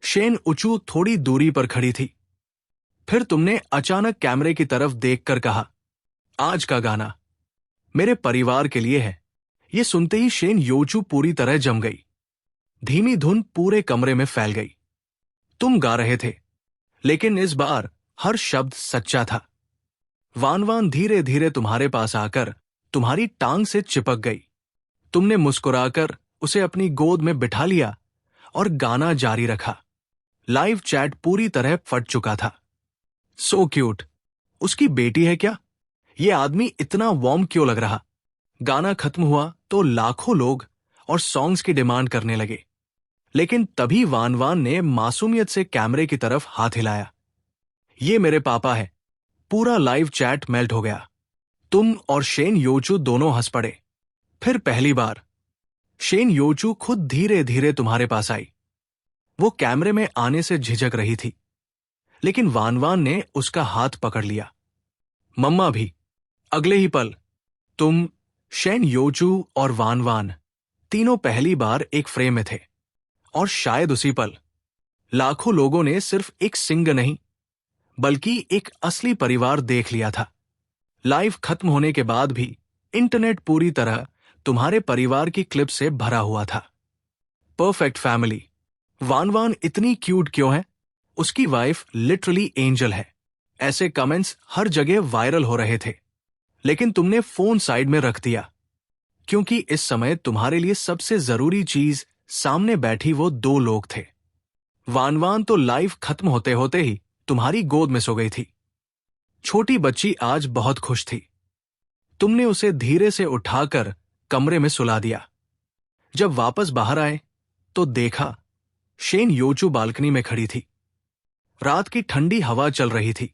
शेन उचू थोड़ी दूरी पर खड़ी थी। फिर तुमने अचानक कैमरे की तरफ देखकर कहा, आज का गाना मेरे परिवार के लिए है। ये सुनते ही शेन योचू पूरी तरह जम गई। धीमी धुन पूरे कमरे में फैल गई। तुम गा रहे थे, लेकिन इस बार हर शब्द सच्चा था। वान वान धीरे धीरे तुम्हारे पास आकर तुम्हारी टांग से चिपक गई। तुमने मुस्कुराकर उसे अपनी गोद में बिठा लिया और गाना जारी रखा। लाइव चैट पूरी तरह फट चुका था। सो क्यूट, उसकी बेटी है क्या? ये आदमी इतना वार्म क्यों लग रहा? गाना खत्म हुआ तो लाखों लोग और सॉन्ग्स की डिमांड करने लगे, लेकिन तभी वान वान ने मासूमियत से कैमरे की तरफ हाथ हिलाया। ये मेरे पापा है। पूरा लाइव चैट मेल्ट हो गया। तुम और शेन योचू दोनों हंस पड़े। फिर पहली बार शेन योचू खुद धीरे धीरे तुम्हारे पास आई। वो कैमरे में आने से झिझक रही थी, लेकिन वान वान ने उसका हाथ पकड़ लिया। मम्मा भी। अगले ही पल तुम, शेन योचू और वान वान तीनों पहली बार एक फ्रेम में थे। और शायद उसी पल लाखों लोगों ने सिर्फ एक सिंग नहीं, बल्कि एक असली परिवार देख लिया था। लाइव खत्म होने के बाद भी इंटरनेट पूरी तरह तुम्हारे परिवार की क्लिप से भरा हुआ था। Perfect family. वान वान इतनी क्यूट क्यों है? उसकी वाइफ लिटरली एंजल है। ऐसे कमेंट्स हर जगह वायरल हो रहे थे, लेकिन तुमने फोन साइड में रख दिया, क्योंकि इस समय तुम्हारे लिए सबसे जरूरी चीज सामने बैठी वो दो लोग थे। वान वान तो लाइव खत्म होते होते ही तुम्हारी गोद में सो गई थी। छोटी बच्ची आज बहुत खुश थी। तुमने उसे धीरे से उठाकर कमरे में सुला दिया। जब वापस बाहर आए तो देखा शेन योचू बालकनी में खड़ी थी। रात की ठंडी हवा चल रही थी।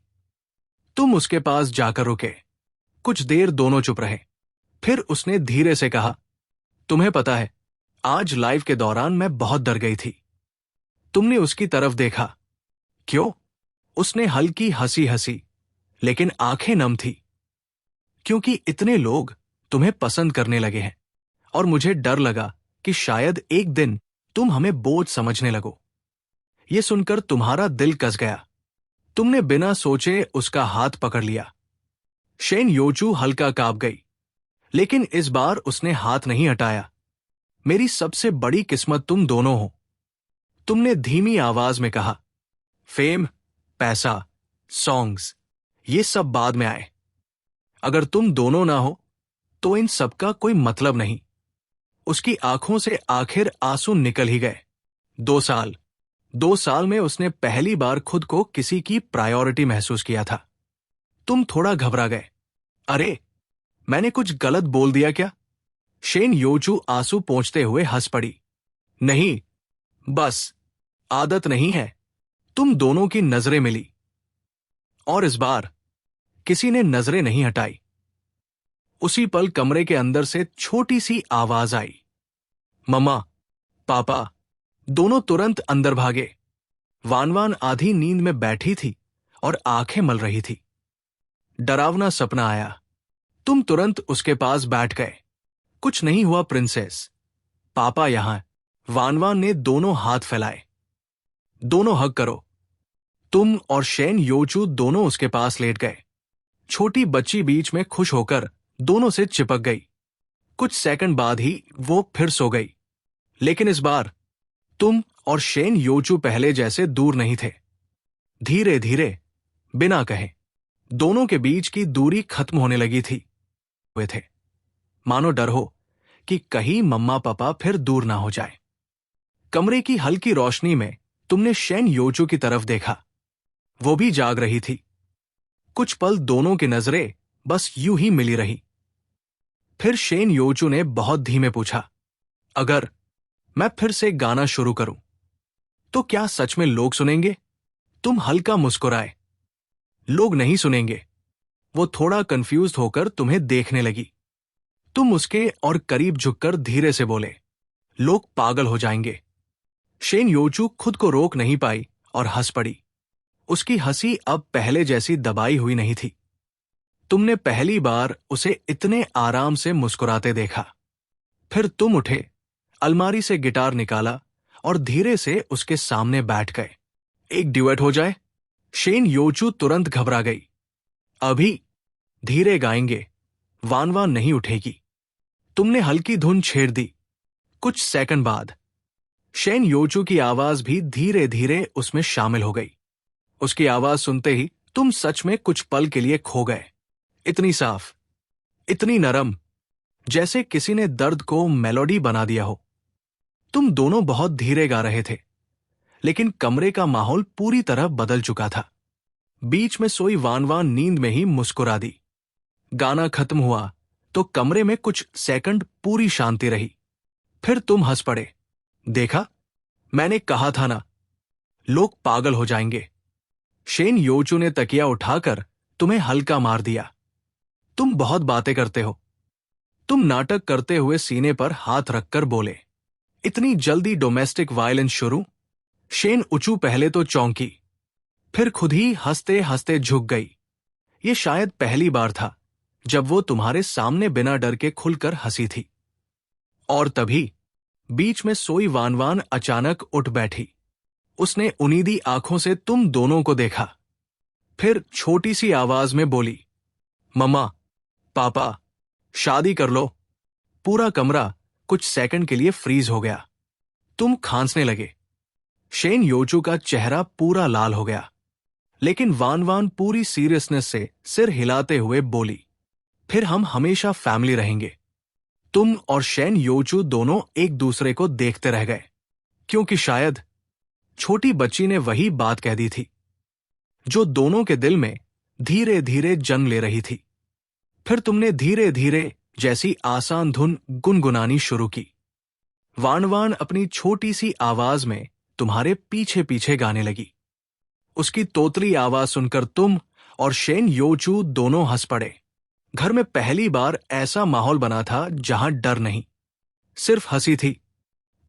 तुम उसके पास जाकर रुके। कुछ देर दोनों चुप रहे। फिर उसने धीरे से कहा, तुम्हें पता है, आज लाइव के दौरान मैं बहुत डर गई थी। तुमने उसकी तरफ देखा। क्यों? उसने हल्की हंसी हंसी, लेकिन आंखें नम थी। क्योंकि इतने लोग तुम्हें पसंद करने लगे हैं, और मुझे डर लगा कि शायद एक दिन तुम हमें बोझ समझने लगो। ये सुनकर तुम्हारा दिल कस गया। तुमने बिना सोचे उसका हाथ पकड़ लिया। शेन योचू हल्का कांप गई, लेकिन इस बार उसने हाथ नहीं हटाया। मेरी सबसे बड़ी किस्मत तुम दोनों हो, तुमने धीमी आवाज में कहा। फेम, पैसा, सॉन्ग्स, ये सब बाद में आए। अगर तुम दोनों ना हो तो इन सबका कोई मतलब नहीं। उसकी आंखों से आखिर आंसू निकल ही गए। 2 साल में उसने पहली बार खुद को किसी की प्रायोरिटी महसूस किया था। तुम थोड़ा घबरा गए। अरे, मैंने कुछ गलत बोल दिया क्या? शेन योचू आंसू पोंछते हुए हंस पड़ी। नहीं, बस आदत नहीं है। तुम दोनों की नजरें मिली, और इस बार किसी ने नजरें नहीं हटाई। उसी पल कमरे के अंदर से छोटी सी आवाज आई। मम्मा, पापा। दोनों तुरंत अंदर भागे। वान वान आधी नींद में बैठी थी और आंखें मल रही थी। डरावना सपना आया। तुम तुरंत उसके पास बैठ गए। कुछ नहीं हुआ प्रिंसेस, पापा यहां। वान वान ने दोनों हाथ फैलाए। दोनों हग करो। तुम और शेन योचू दोनों उसके पास लेट गए। छोटी बच्ची बीच में खुश होकर दोनों से चिपक गई। कुछ सेकंड बाद ही वो फिर सो गई, लेकिन इस बार तुम और शेन योचू पहले जैसे दूर नहीं थे। धीरे धीरे, बिना कहे, दोनों के बीच की दूरी खत्म होने लगी थी। हुए थे, मानो डर हो कि कहीं मम्मा पापा फिर दूर ना हो जाए। कमरे की हल्की रोशनी में तुमने शेन योचू की तरफ देखा। वो भी जाग रही थी। कुछ पल दोनों की नजरें बस यूं ही मिली रही। फिर शेन योचू ने बहुत धीमे पूछा, अगर मैं फिर से गाना शुरू करूं तो क्या सच में लोग सुनेंगे? तुम हल्का मुस्कुराए। लोग नहीं सुनेंगे। वो थोड़ा कंफ्यूज होकर तुम्हें देखने लगी। तुम उसके और करीब झुककर धीरे से बोले, लोग पागल हो जाएंगे। शेन योचू खुद को रोक नहीं पाई और हंस पड़ी। उसकी हंसी अब पहले जैसी दबाई हुई नहीं थी। तुमने पहली बार उसे इतने आराम से मुस्कुराते देखा। फिर तुम उठे, अलमारी से गिटार निकाला और धीरे से उसके सामने बैठ गए। एक ड्यूएट हो जाए? शेन योचू तुरंत घबरा गई। अभी धीरे गाएंगे, वान वान नहीं उठेगी। तुमने हल्की धुन छेड़ दी। कुछ सेकंड बाद शेन योचू की आवाज भी धीरे धीरे उसमें शामिल हो गई। उसकी आवाज सुनते ही तुम सच में कुछ पल के लिए खो गए। इतनी साफ, इतनी नरम, जैसे किसी ने दर्द को मेलोडी बना दिया हो। तुम दोनों बहुत धीरे गा रहे थे, लेकिन कमरे का माहौल पूरी तरह बदल चुका था। बीच में सोई वान वान नींद में ही मुस्कुरा दी। गाना खत्म हुआ तो कमरे में कुछ सेकंड पूरी शांति रही। फिर तुम हंस पड़े। देखा, मैंने कहा था ना, लोग पागल हो जाएंगे। शेन योचू ने तकिया उठाकर तुम्हें हल्का मार दिया। तुम बहुत बातें करते हो। तुम नाटक करते हुए सीने पर हाथ रखकर बोले, इतनी जल्दी डोमेस्टिक वायलेंस शुरू? शेन उचू पहले तो चौंकी, फिर खुद ही हंसते हंसते झुक गई। ये शायद पहली बार था जब वो तुम्हारे सामने बिना डर के खुलकर हंसी थी। और तभी बीच में सोई वान वान अचानक उठ बैठी। उसने उनीदी आंखों से तुम दोनों को देखा, फिर छोटी सी आवाज में बोली, मम्मा, पापा, शादी कर लो। पूरा कमरा कुछ सेकंड के लिए फ्रीज हो गया। तुम खांसने लगे। शेन योचू का चेहरा पूरा लाल हो गया, लेकिन वान वान पूरी सीरियसनेस से सिर हिलाते हुए बोली, फिर हम हमेशा फैमिली रहेंगे। तुम और शेन योचू दोनों एक दूसरे को देखते रह गए, क्योंकि शायद छोटी बच्ची ने वही बात कह दी थी जो दोनों के दिल में धीरे धीरे जन्म ले रही थी। फिर तुमने धीरे धीरे जैसी आसान धुन गुनगुनानी शुरू की। वान वान अपनी छोटी सी आवाज में तुम्हारे पीछे पीछे गाने लगी। उसकी तोतली आवाज सुनकर तुम और शेन योचू दोनों हंस पड़े। घर में पहली बार ऐसा माहौल बना था जहां डर नहीं, सिर्फ हंसी थी।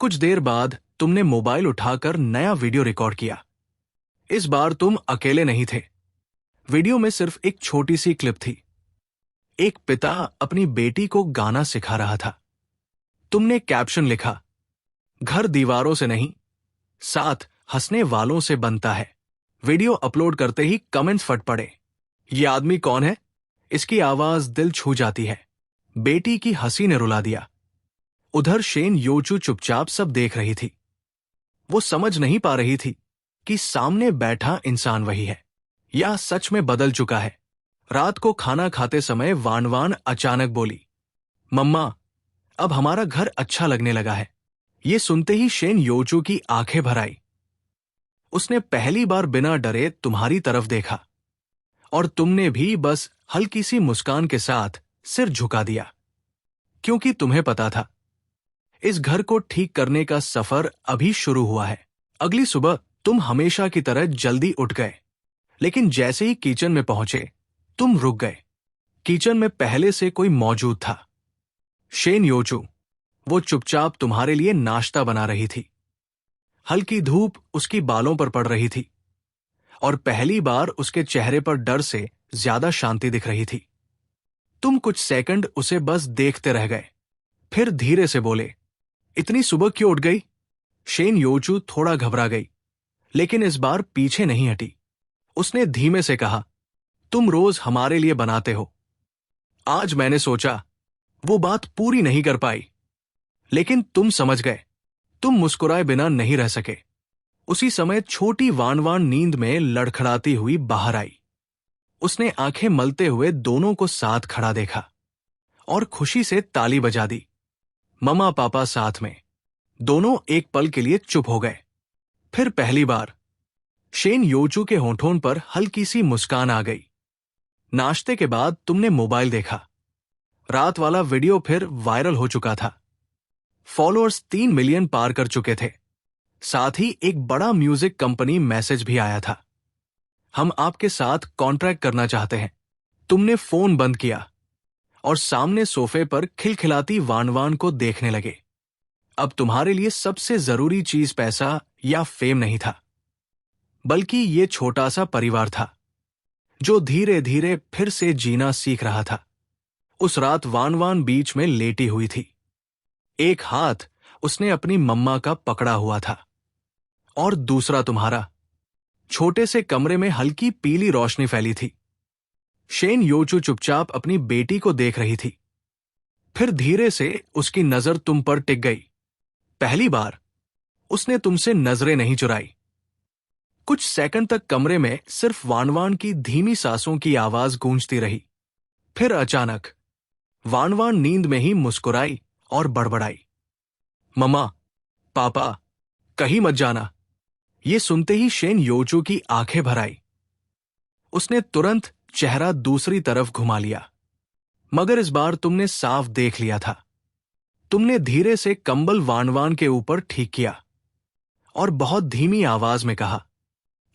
कुछ देर बाद तुमने मोबाइल उठाकर नया वीडियो रिकॉर्ड किया। इस बार तुम अकेले नहीं थे। वीडियो में सिर्फ एक छोटी सी क्लिप थी। एक पिता अपनी बेटी को गाना सिखा रहा था। तुमने कैप्शन लिखा, घर दीवारों से नहीं, साथ हंसने वालों से बनता है। वीडियो अपलोड करते ही कमेंट्स फट पड़े। ये आदमी कौन है? इसकी आवाज दिल छू जाती है। बेटी की हंसी ने रुला दिया। उधर शेन योचू चुपचाप सब देख रही थी। वो समझ नहीं पा रही थी कि सामने बैठा इंसान वही है या सच में बदल चुका है। रात को खाना खाते समय वान वान अचानक बोली, मम्मा, अब हमारा घर अच्छा लगने लगा है। ये सुनते ही शेन योचू की आंखें भर आई। उसने पहली बार बिना डरे तुम्हारी तरफ देखा और तुमने भी बस हल्की सी मुस्कान के साथ सिर झुका दिया, क्योंकि तुम्हें पता था इस घर को ठीक करने का सफर अभी शुरू हुआ है। अगली सुबह तुम हमेशा की तरह जल्दी उठ गए, लेकिन जैसे ही किचन में पहुंचे तुम रुक गए। किचन में पहले से कोई मौजूद था। शेन योचू। वो चुपचाप तुम्हारे लिए नाश्ता बना रही थी। हल्की धूप उसकी बालों पर पड़ रही थी और पहली बार उसके चेहरे पर डर से ज्यादा शांति दिख रही थी। तुम कुछ सेकंड उसे बस देखते रह गए, फिर धीरे से बोले, इतनी सुबह क्यों उठ गई? शेन योचू थोड़ा घबरा गई, लेकिन इस बार पीछे नहीं हटी। उसने धीमे से कहा, तुम रोज हमारे लिए बनाते हो। आज मैंने सोचा वो बात पूरी नहीं कर पाई, लेकिन तुम समझ गए। तुम मुस्कुराए बिना नहीं रह सके। उसी समय छोटी वान वान नींद में लड़खड़ाती हुई बाहर आई। उसने आंखें मलते हुए दोनों को साथ खड़ा देखा और खुशी से ताली बजा दी। मम्मा पापा साथ में। दोनों एक पल के लिए चुप हो गए। फिर पहली बार शेन योचू के होठों पर हल्की सी मुस्कान आ गई। नाश्ते के बाद तुमने मोबाइल देखा। रात वाला वीडियो फिर वायरल हो चुका था। फॉलोअर्स 3 मिलियन पार कर चुके थे। साथ ही एक बड़ा म्यूजिक कंपनी मैसेज भी आया था, हम आपके साथ कॉन्ट्रैक्ट करना चाहते हैं। तुमने फोन बंद किया और सामने सोफे पर खिलखिलाती वान वान को देखने लगे। अब तुम्हारे लिए सबसे जरूरी चीज पैसा या फेम नहीं था, बल्कि ये छोटा सा परिवार था जो धीरे धीरे फिर से जीना सीख रहा था। उस रात वान वान बीच में लेटी हुई थी। एक हाथ उसने अपनी मम्मा का पकड़ा हुआ था और दूसरा तुम्हारा। छोटे से कमरे में हल्की पीली रोशनी फैली थी। शेन योचू चुपचाप अपनी बेटी को देख रही थी। फिर धीरे से उसकी नजर तुम पर टिक गई। पहली बार उसने तुमसे नजरें नहीं चुराई। कुछ सेकंड तक कमरे में सिर्फ वान वान की धीमी सांसों की आवाज गूंजती रही। फिर अचानक वान वान नींद में ही मुस्कुराई और बड़बड़ाई, मम्मा, पापा, कहीं मत जाना। ये सुनते ही शेन योचू की आंखें भर आई। उसने तुरंत चेहरा दूसरी तरफ घुमा लिया, मगर इस बार तुमने साफ देख लिया था। तुमने धीरे से कंबल वान वान के ऊपर ठीक किया और बहुत धीमी आवाज में कहा,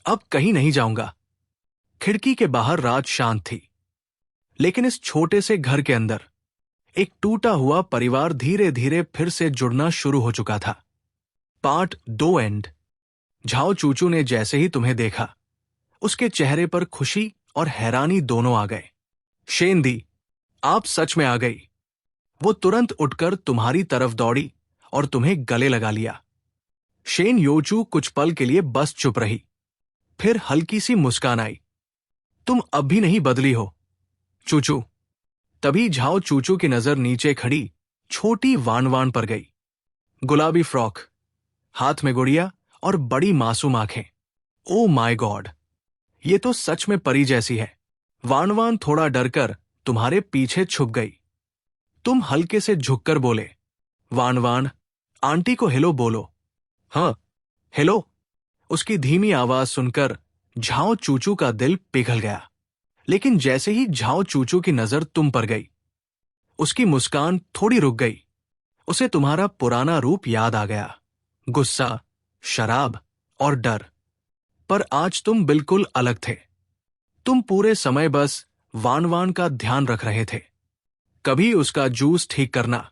अब कहीं नहीं जाऊंगा। खिड़की के बाहर रात शांत थी, लेकिन इस छोटे से घर के अंदर एक टूटा हुआ परिवार धीरे धीरे फिर से जुड़ना शुरू हो चुका था। Part 2 and. झाओ चूचू ने जैसे ही तुम्हें देखा, उसके चेहरे पर खुशी और हैरानी दोनों आ गए। शेन दी, आप सच में आ गई। वो तुरंत उठकर तुम्हारी तरफ दौड़ी और तुम्हें गले लगा लिया। शेन योचू कुछ पल के लिए बस चुप रही, फिर हल्की सी मुस्कान आई। तुम अब भी नहीं बदली हो, चूचू। तभी झाओ चूचू की नजर नीचे खड़ी छोटी वान वान पर गई। गुलाबी फ्रॉक, हाथ में गुड़िया और बड़ी मासूम आंखें। ओ माय गॉड, ये तो सच में परी जैसी है। वान वान थोड़ा डरकर तुम्हारे पीछे छुप गई। तुम हल्के से झुककर बोले, वान वान, आंटी को हेलो बोलो। हाँ, हेलो। उसकी धीमी आवाज सुनकर झाओ चूचू का दिल पिघल गया। लेकिन जैसे ही झाओ चूचू की नजर तुम पर गई, उसकी मुस्कान थोड़ी रुक गई। उसे तुम्हारा पुराना रूप याद आ गया, गुस्सा, शराब और डर। पर आज तुम बिल्कुल अलग थे। तुम पूरे समय बस वान वान का ध्यान रख रहे थे। कभी उसका जूस ठीक करना,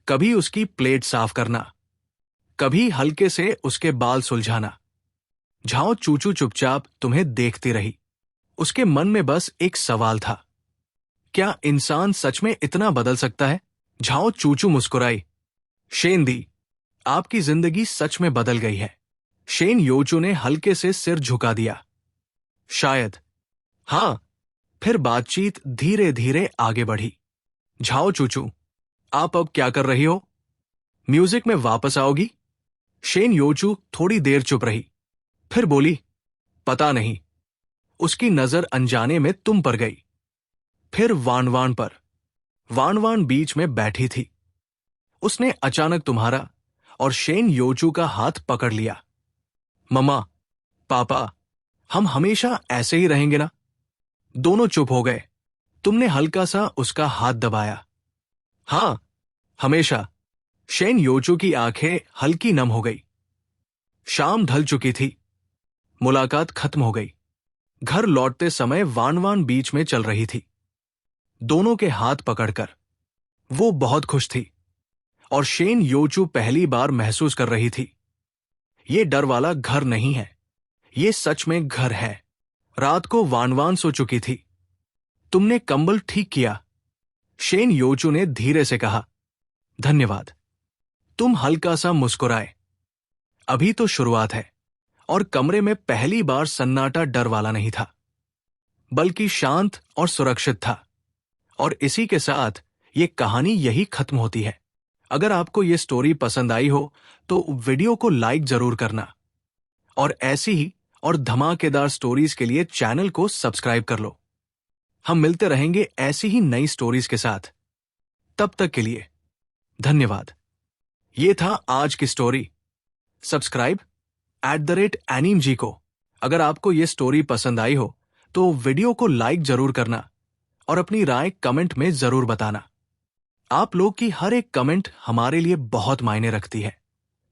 कभी उसकी प्लेट साफ करना, कभी हल्के से उसके बाल सुलझाना। झाओ चूचू चुपचाप तुम्हें देखती रही। उसके मन में बस एक सवाल था, क्या इंसान सच में इतना बदल सकता है? झाओ चूचू मुस्कुराई। शेन दी, आपकी जिंदगी सच में बदल गई है। शेन योचू ने हल्के से सिर झुका दिया। शायद। हाँ। फिर बातचीत धीरे धीरे आगे बढ़ी। झाओ चूचू, आप अब क्या कर रही हो? म्यूजिक में वापस आओगी? शेन योचू थोड़ी देर चुप रही, फिर बोली, पता नहीं। उसकी नजर अनजाने में तुम पर गई, फिर वान वान पर। वान वान बीच में बैठी थी। उसने अचानक तुम्हारा और शेन योचू का हाथ पकड़ लिया। मम्मा, पापा, हम हमेशा ऐसे ही रहेंगे ना? दोनों चुप हो गए। तुमने हल्का सा उसका हाथ दबाया। हाँ, हमेशा। शेन योचू की आंखें हल्की नम हो गई। शाम ढल चुकी थी। मुलाकात खत्म हो गई। घर लौटते समय वान वान बीच में चल रही थी, दोनों के हाथ पकड़कर। वो बहुत खुश थी और शेन योचू पहली बार महसूस कर रही थी, ये डर वाला घर नहीं है, ये सच में घर है। रात को वान वान सो चुकी थी। तुमने कंबल ठीक किया, शेन योचू ने धीरे से कहा। धन्यवाद। तुम हल्का सा मुस्कुराए। अभी तो शुरुआत है। और कमरे में पहली बार सन्नाटा डर वाला नहीं था, बल्कि शांत और सुरक्षित था। और इसी के साथ ये कहानी यही खत्म होती है। अगर आपको ये स्टोरी पसंद आई हो तो वीडियो को लाइक जरूर करना और ऐसी ही और धमाकेदार स्टोरीज के लिए चैनल को सब्सक्राइब कर लो। हम मिलते रहेंगे ऐसी ही नई स्टोरीज के साथ। तब तक के लिए धन्यवाद। ये था आज की स्टोरी। सब्सक्राइब @AnimG को। अगर आपको ये स्टोरी पसंद आई हो तो वीडियो को लाइक जरूर करना और अपनी राय कमेंट में जरूर बताना। आप लोग की हर एक कमेंट हमारे लिए बहुत मायने रखती है,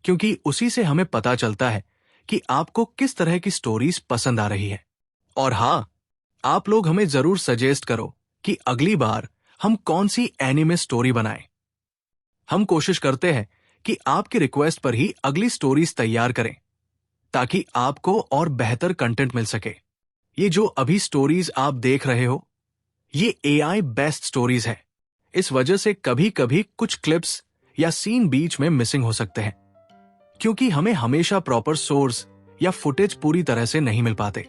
क्योंकि उसी से हमें पता चलता है कि आपको किस तरह की स्टोरीज पसंद आ रही है। और हाँ, आप लोग हमें जरूर सजेस्ट करो कि अगली बार हम कौन सी एनिमे स्टोरी बनाएं। हम कोशिश करते हैं कि आपकी रिक्वेस्ट पर ही अगली स्टोरीज तैयार करें, ताकि आपको और बेहतर कंटेंट मिल सके। ये जो अभी स्टोरीज आप देख रहे हो, ये AI बेस्ट स्टोरीज है। इस वजह से कभी कभी कुछ क्लिप्स या सीन बीच में मिसिंग हो सकते हैं, क्योंकि हमें हमेशा प्रॉपर सोर्स या फुटेज पूरी तरह से नहीं मिल पाते।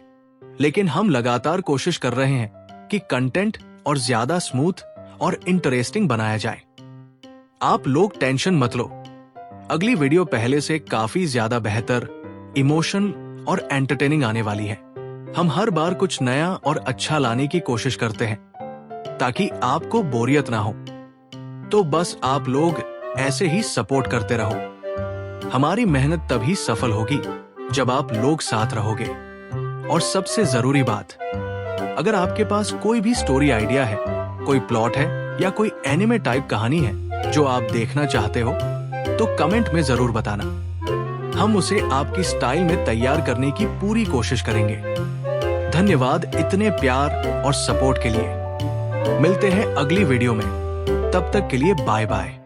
लेकिन हम लगातार कोशिश कर रहे हैं कि कंटेंट और ज्यादा स्मूथ और इंटरेस्टिंग बनाया जाए। आप लोग टेंशन मत लो, अगली वीडियो पहले से काफी ज्यादा बेहतर, इमोशन और एंटरटेनिंग आने वाली है। हम हर बार कुछ नया और अच्छा लाने की कोशिश करते हैं ताकि आपको बोरियत ना हो। तो बस आप लोग ऐसे ही सपोर्ट करते रहो। हमारी मेहनत तभी सफल होगी जब आप लोग साथ रहोगे। और सबसे जरूरी बात, अगर आपके पास कोई भी स्टोरी आइडिया है, कोई प्लॉट है या कोई एनिमे टाइप कहानी है जो आप देखना चाहते हो, तो कमेंट में जरूर बताना। हम उसे आपकी स्टाइल में तैयार करने की पूरी कोशिश करेंगे। धन्यवाद इतने प्यार और सपोर्ट के लिए। मिलते हैं अगली वीडियो में, तब तक के लिए बाय बाय।